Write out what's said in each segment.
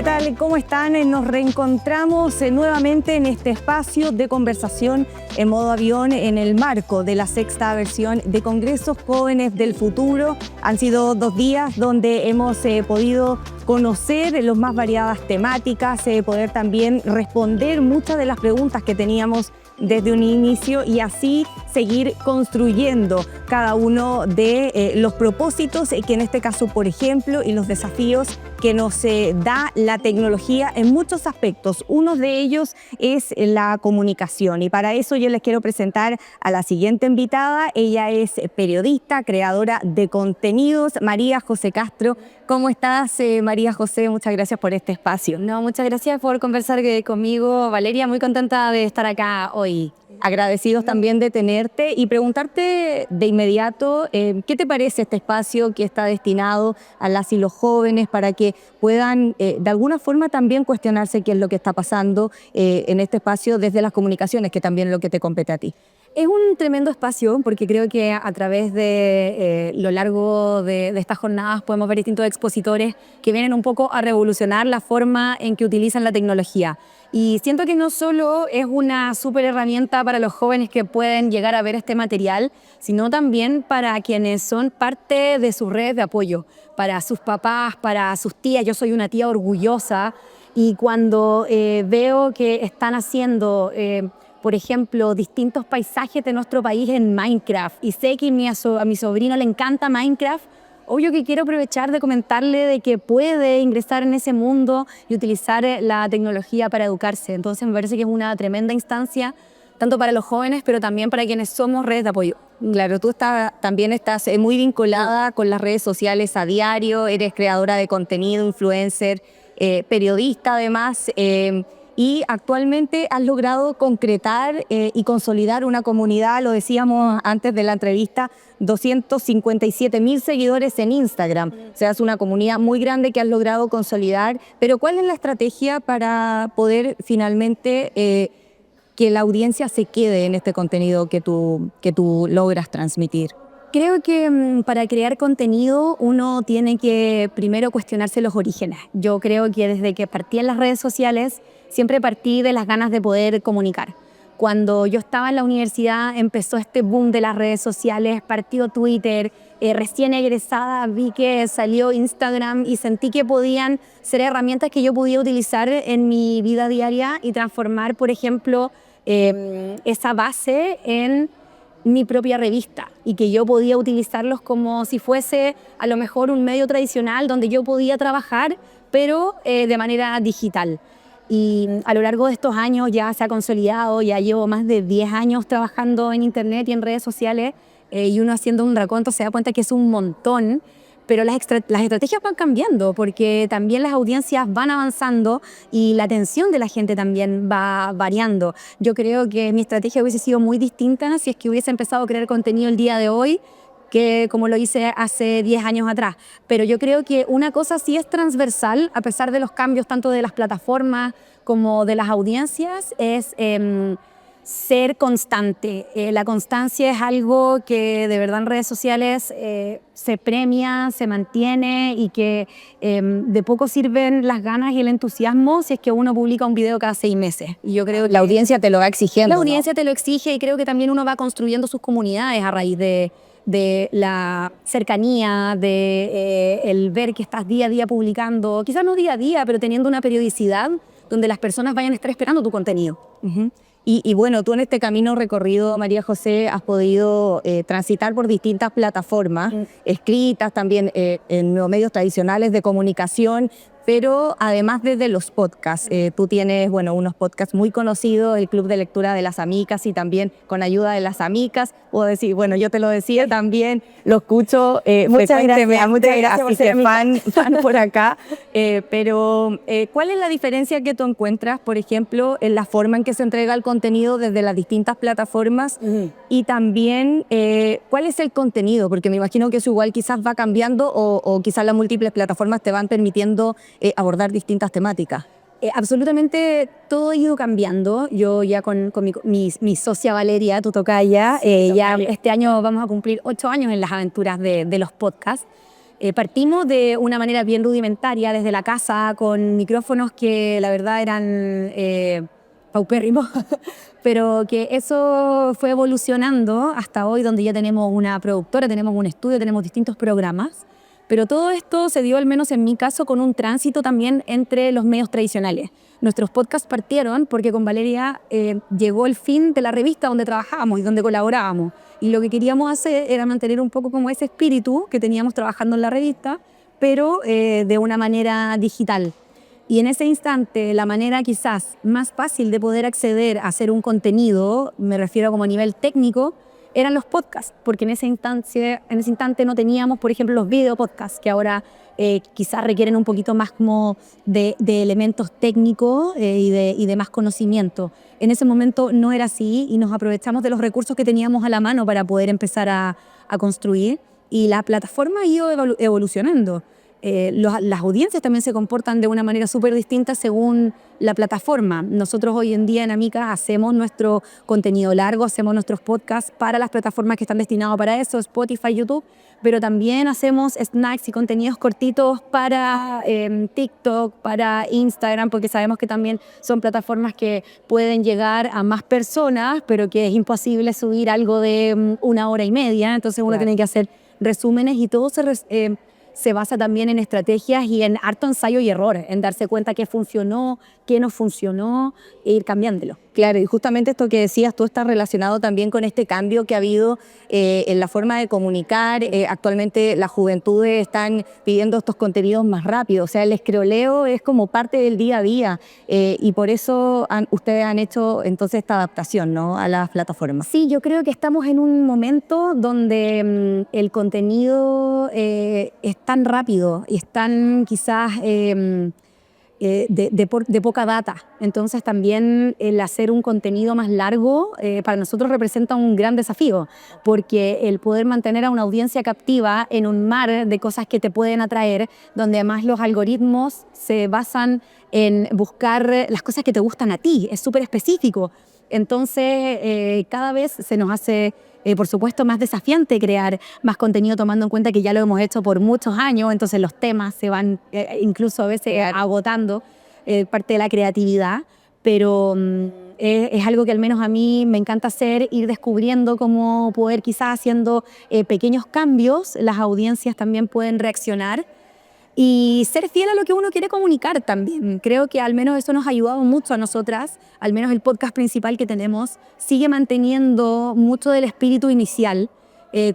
tal? ¿Cómo están? Nos reencontramos nuevamente en este espacio de conversación en modo avión en el marco de la sexta versión de Congresos Jóvenes del Futuro. Han sido 2 días donde hemos podido conocer las más variadas temáticas, poder también responder muchas de las preguntas que teníamos desde un inicio y así seguir construyendo cada uno de los propósitos que en este caso, por ejemplo, y los desafíos que nos da la tecnología en muchos aspectos. Uno de ellos es la comunicación y para eso yo les quiero presentar a la siguiente invitada. Ella es periodista, creadora de contenidos, María José Castro. ¿Cómo estás, María José? Muchas gracias por este espacio. No, muchas gracias por conversar conmigo, Valeria. Muy contenta de estar acá hoy. Agradecidos también de tenerte y preguntarte de inmediato ¿qué te parece este espacio que está destinado a las y los jóvenes para que puedan de alguna forma también cuestionarse qué es lo que está pasando en este espacio desde las comunicaciones, que también es lo que te compete a ti? Es un tremendo espacio porque creo que a través de lo largo de estas jornadas podemos ver distintos expositores que vienen un poco a revolucionar la forma en que utilizan la tecnología. Y siento que no solo es una súper herramienta para los jóvenes que pueden llegar a ver este material, sino también para quienes son parte de sus redes de apoyo, para sus papás, para sus tías. Yo soy una tía orgullosa y cuando veo que están haciendo por ejemplo, distintos paisajes de nuestro país en Minecraft y sé que a mi sobrino le encanta Minecraft, obvio que quiero aprovechar de comentarle de que puede ingresar en ese mundo y utilizar la tecnología para educarse. Entonces me parece que es una tremenda instancia, tanto para los jóvenes, pero también para quienes somos redes de apoyo. Claro, tú también estás muy vinculada con las redes sociales a diario, eres creadora de contenido, influencer, periodista además, y actualmente has logrado concretar y consolidar una comunidad, lo decíamos antes de la entrevista, 257.000 seguidores en Instagram. O sea, es una comunidad muy grande que has logrado consolidar. Pero ¿cuál es la estrategia para poder finalmente que la audiencia se quede en este contenido que tú logras transmitir? Creo que para crear contenido uno tiene que primero cuestionarse los orígenes. Yo creo que desde que partí en las redes sociales siempre partí de las ganas de poder comunicar. Cuando yo estaba en la universidad empezó este boom de las redes sociales, partió Twitter, recién egresada vi que salió Instagram y sentí que podían ser herramientas que yo podía utilizar en mi vida diaria y transformar, por ejemplo, esa base en mi propia revista y que yo podía utilizarlos como si fuese a lo mejor un medio tradicional donde yo podía trabajar, pero de manera digital. Y a lo largo de estos años ya se ha consolidado, ya llevo más de 10 años trabajando en internet y en redes sociales y uno haciendo un recuento se da cuenta que es un montón, pero las estrategias van cambiando porque también las audiencias van avanzando y la atención de la gente también va variando. Yo creo que mi estrategia hubiese sido muy distinta si es que hubiese empezado a crear contenido el día de hoy que como lo hice hace 10 años atrás. Pero yo creo que una cosa sí es transversal, a pesar de los cambios tanto de las plataformas como de las audiencias, es ser constante. La constancia es algo que de verdad en redes sociales se premia, se mantiene y que de poco sirven las ganas y el entusiasmo si es que uno publica un video cada 6 meses. Y yo creo que la audiencia te lo va exigiendo. La audiencia te lo exige y creo que también uno va construyendo sus comunidades a raíz de la cercanía, de el ver que estás día a día publicando, quizás no día a día, pero teniendo una periodicidad donde las personas vayan a estar esperando tu contenido. Y bueno, tú en este camino recorrido, María José, has podido transitar por distintas plataformas, escritas también en los medios tradicionales de comunicación, pero además desde los podcasts. Tú tienes, bueno, unos podcasts muy conocidos, el Club de Lectura de las Amicas y también con ayuda de las Amicas. Puedo decir, bueno, yo te lo decía también, lo escucho frecuentemente, muchas gracias así que fan por acá. Pero, ¿cuál es la diferencia que tú encuentras, por ejemplo, en la forma en que se entrega el contenido desde las distintas plataformas? Y también, ¿cuál es el contenido? Porque me imagino que eso igual quizás va cambiando o quizás las múltiples plataformas te van permitiendo abordar distintas temáticas. Absolutamente todo ha ido cambiando. Yo ya con mi socia Valeria, tu tocaya, ya este año vamos a cumplir 8 años en las aventuras de los podcasts. Partimos de una manera bien rudimentaria desde la casa con micrófonos que la verdad eran paupérrimos, pero que eso fue evolucionando hasta hoy donde ya tenemos una productora, tenemos un estudio, tenemos distintos programas. Pero todo esto se dio, al menos en mi caso, con un tránsito también entre los medios tradicionales. Nuestros podcasts partieron porque con Valeria llegó el fin de la revista donde trabajábamos y donde colaborábamos. Y lo que queríamos hacer era mantener un poco como ese espíritu que teníamos trabajando en la revista, pero de una manera digital. Y en ese instante, la manera quizás más fácil de poder acceder a hacer un contenido, me refiero como a nivel técnico, eran los podcasts, porque en ese instante no teníamos, por ejemplo, los video podcasts, que ahora quizás requieren un poquito más como de elementos técnicos y de más conocimiento. En ese momento no era así y nos aprovechamos de los recursos que teníamos a la mano para poder empezar a construir, y la plataforma ha ido evolucionando. Las audiencias también se comportan de una manera súper distinta según la plataforma. Nosotros hoy en día en Amica hacemos nuestro contenido largo, hacemos nuestros podcasts para las plataformas que están destinados para eso, Spotify, YouTube, pero también hacemos snacks y contenidos cortitos para TikTok, para Instagram, porque sabemos que también son plataformas que pueden llegar a más personas, pero que es imposible subir algo de 1 hora y media, entonces uno tiene que hacer resúmenes y todo se basa también en estrategias y en harto ensayo y error, en darse cuenta qué funcionó, qué no funcionó e ir cambiándolo. Claro, y justamente esto que decías tú está relacionado también con este cambio que ha habido en la forma de comunicar. Actualmente las juventudes están pidiendo estos contenidos más rápidos, o sea, el escroleo es como parte del día a día y por eso ustedes han hecho entonces esta adaptación, ¿no?, a las plataformas. Sí, yo creo que estamos en un momento donde el contenido es tan rápido y es tan quizás de poca data. Entonces también el hacer un contenido más largo para nosotros representa un gran desafío, porque el poder mantener a una audiencia captiva en un mar de cosas que te pueden atraer, donde además los algoritmos se basan en buscar las cosas que te gustan a ti, es súper específico. Entonces cada vez se nos hace por supuesto más desafiante crear más contenido, tomando en cuenta que ya lo hemos hecho por muchos años, entonces los temas se van incluso a veces agotando parte de la creatividad, pero es algo que al menos a mí me encanta hacer, ir descubriendo cómo poder quizás haciendo pequeños cambios, las audiencias también pueden reaccionar y ser fiel a lo que uno quiere comunicar también. Creo que al menos eso nos ha ayudado mucho a nosotras, al menos el podcast principal que tenemos sigue manteniendo mucho del espíritu inicial,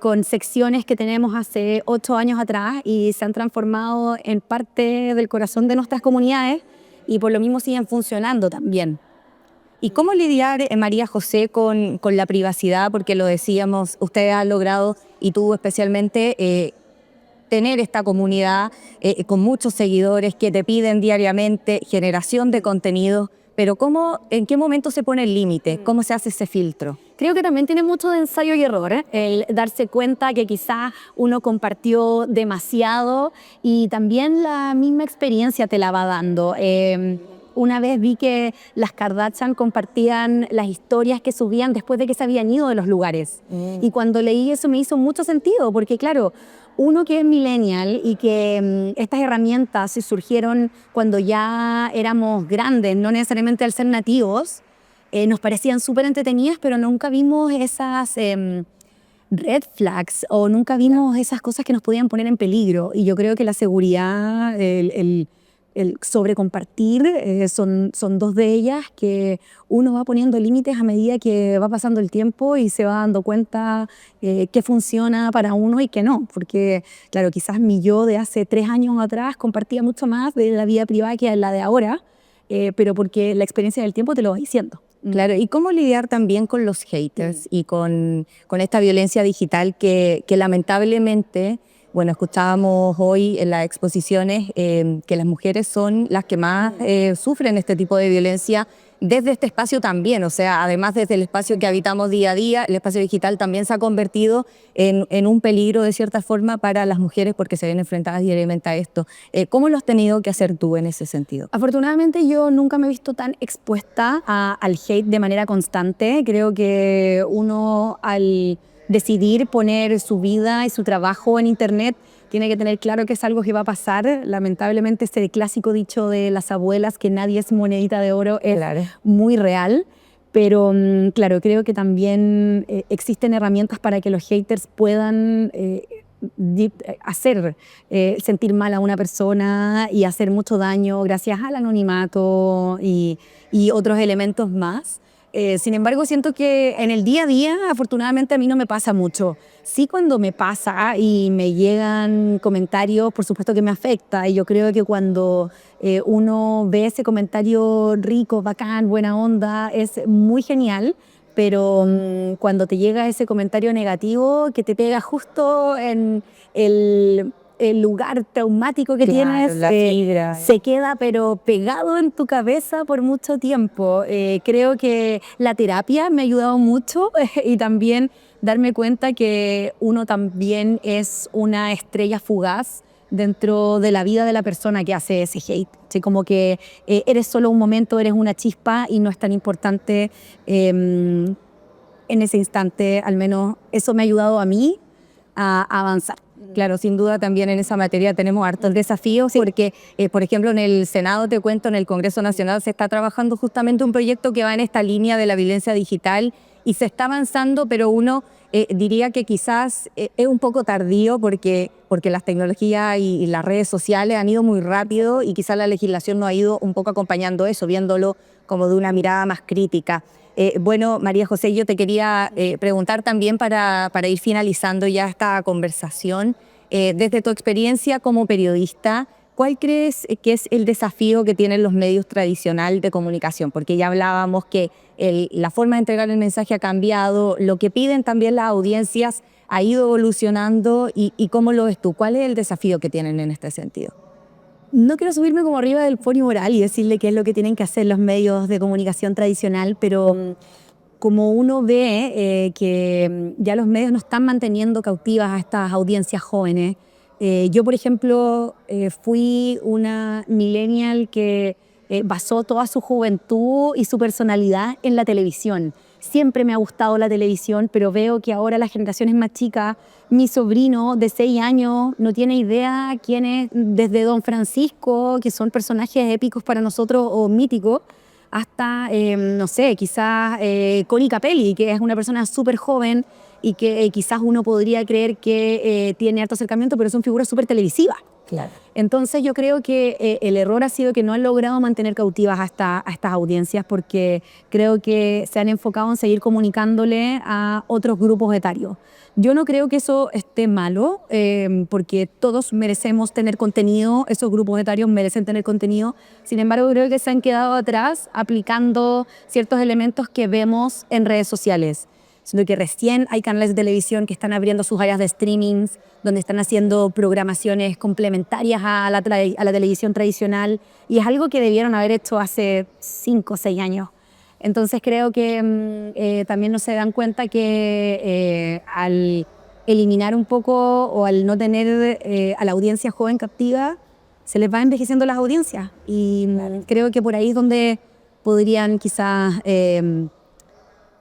con secciones que tenemos hace 8 años atrás y se han transformado en parte del corazón de nuestras comunidades y por lo mismo siguen funcionando también. ¿Y cómo lidiar, María José, con la privacidad? Porque lo decíamos, ustedes han logrado, y tú especialmente, tener esta comunidad con muchos seguidores que te piden diariamente generación de contenido, pero ¿en qué momento se pone el límite? ¿Cómo se hace ese filtro? Creo que también tiene mucho de ensayo y error, el darse cuenta que quizás uno compartió demasiado y también la misma experiencia te la va dando. Una vez vi que las Kardashian compartían las historias que subían después de que se habían ido de los lugares. Y cuando leí eso me hizo mucho sentido, porque claro, uno que es millennial y que estas herramientas se surgieron cuando ya éramos grandes, no necesariamente al ser nativos, nos parecían súper entretenidas, pero nunca vimos esas red flags o nunca vimos esas cosas que nos podían poner en peligro. Y yo creo que la seguridad, el sobrecompartir son 2 de ellas que uno va poniendo límites a medida que va pasando el tiempo y se va dando cuenta qué funciona para uno y qué no, porque claro, quizás mi yo de hace 3 años atrás compartía mucho más de la vida privada que la de ahora, pero porque la experiencia del tiempo te lo va diciendo. Claro, ¿y cómo lidiar también con los haters y con esta violencia digital que lamentablemente, bueno, escuchábamos hoy en las exposiciones que las mujeres son las que más sufren este tipo de violencia desde este espacio también, o sea, además desde el espacio que habitamos día a día, el espacio digital también se ha convertido en un peligro de cierta forma para las mujeres porque se ven enfrentadas diariamente a esto. ¿Cómo lo has tenido que hacer tú en ese sentido? Afortunadamente yo nunca me he visto tan expuesta al hate de manera constante. Creo que uno al decidir poner su vida y su trabajo en internet tiene que tener claro que es algo que va a pasar. Lamentablemente este clásico dicho de las abuelas que nadie es monedita de oro es muy real. Pero claro, creo que también existen herramientas para que los haters puedan hacer sentir mal a una persona y hacer mucho daño gracias al anonimato y otros elementos más. Sin embargo, siento que en el día a día, afortunadamente, a mí no me pasa mucho. Sí, cuando me pasa y me llegan comentarios, por supuesto que me afecta. Y yo creo que cuando uno ve ese comentario rico, bacán, buena onda, es muy genial. Pero cuando te llega ese comentario negativo que te pega justo en el lugar traumático que tienes, la fibra. Se queda pero pegado en tu cabeza por mucho tiempo. Creo que la terapia me ha ayudado mucho y también darme cuenta que uno también es una estrella fugaz dentro de la vida de la persona que hace ese hate. ¿Sí? Como que eres solo un momento, eres una chispa y no es tan importante en ese instante. Al menos eso me ha ayudado a mí a avanzar. Claro, sin duda también en esa materia tenemos hartos desafíos porque, por ejemplo, en el Senado, te cuento, en el Congreso Nacional se está trabajando justamente un proyecto que va en esta línea de la violencia digital y se está avanzando, pero uno diría que quizás es un poco tardío porque las tecnologías y las redes sociales han ido muy rápido y quizás la legislación no ha ido un poco acompañando eso, viéndolo como de una mirada más crítica. Bueno, María José, yo te quería preguntar también para ir finalizando ya esta conversación, desde tu experiencia como periodista, ¿cuál crees que es el desafío que tienen los medios tradicionales de comunicación? Porque ya hablábamos que la forma de entregar el mensaje ha cambiado, lo que piden también las audiencias ha ido evolucionando y ¿cómo lo ves tú? ¿Cuál es el desafío que tienen en este sentido? No quiero subirme como arriba del podio moral y decirle qué es lo que tienen que hacer los medios de comunicación tradicional, pero como uno ve que ya los medios no están manteniendo cautivas a estas audiencias jóvenes. Yo, por ejemplo, fui una millennial que basó toda su juventud y su personalidad en la televisión. Siempre me ha gustado la televisión, pero veo que ahora las generaciones más chicas, mi sobrino de 6 años no tiene idea quién es, desde Don Francisco, que son personajes épicos para nosotros o míticos, hasta, no sé, quizás Connie Capelli, que es una persona súper joven y que quizás uno podría creer que tiene harto acercamiento, pero son figuras súper televisivas. Claro. Entonces yo creo que el error ha sido que no han logrado mantener cautivas a estas audiencias porque creo que se han enfocado en seguir comunicándole a otros grupos etarios. Yo no creo que eso esté malo porque todos merecemos tener contenido, esos grupos etarios merecen tener contenido. Sin embargo, creo que se han quedado atrás aplicando ciertos elementos que vemos en redes sociales. Sino que recién hay canales de televisión que están abriendo sus áreas de streamings, donde están haciendo programaciones complementarias a la televisión tradicional, y es algo que debieron haber hecho hace 5 o 6 años. Entonces creo que también no se dan cuenta que al eliminar un poco o al no tener a la audiencia joven captiva, se les va envejeciendo las audiencias. Y creo que por ahí es donde podrían quizás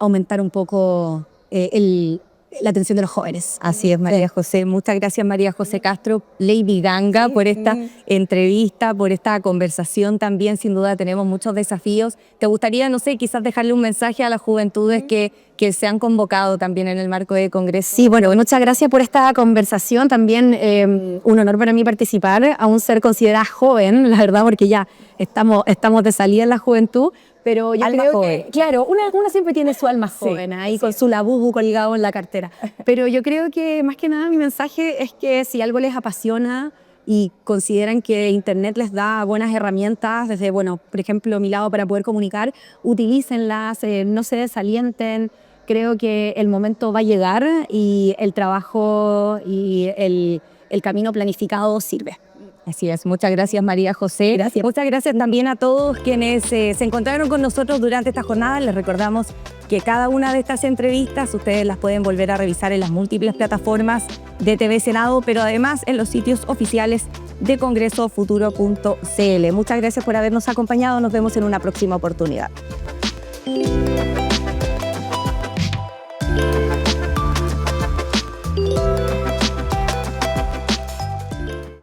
aumentar un poco la atención de los jóvenes. Así es, María José. Muchas gracias, María José Castro, Lady Ganga, por esta entrevista, por esta conversación también. Sin duda tenemos muchos desafíos. ¿Te gustaría, no sé, quizás dejarle un mensaje a las juventudes que se han convocado también en el marco de Congreso? Sí, bueno, muchas gracias por esta conversación. También un honor para mí participar, aún ser considerada joven, la verdad, porque ya estamos de salida en la juventud. Pero yo creo que, claro, una siempre tiene su alma joven ahí con su labubu colgado en la cartera. Pero yo creo que más que nada mi mensaje es que si algo les apasiona y consideran que Internet les da buenas herramientas, desde, bueno, por ejemplo, mi lado para poder comunicar, utilícenlas, no se desalienten. Creo que el momento va a llegar y el trabajo y el camino planificado sirve. Así es, muchas gracias, María José. Gracias. Muchas gracias también a todos quienes se encontraron con nosotros durante esta jornada. Les recordamos que cada una de estas entrevistas ustedes las pueden volver a revisar en las múltiples plataformas de TV Senado, pero además en los sitios oficiales de congresofuturo.cl. Muchas gracias por habernos acompañado. Nos vemos en una próxima oportunidad.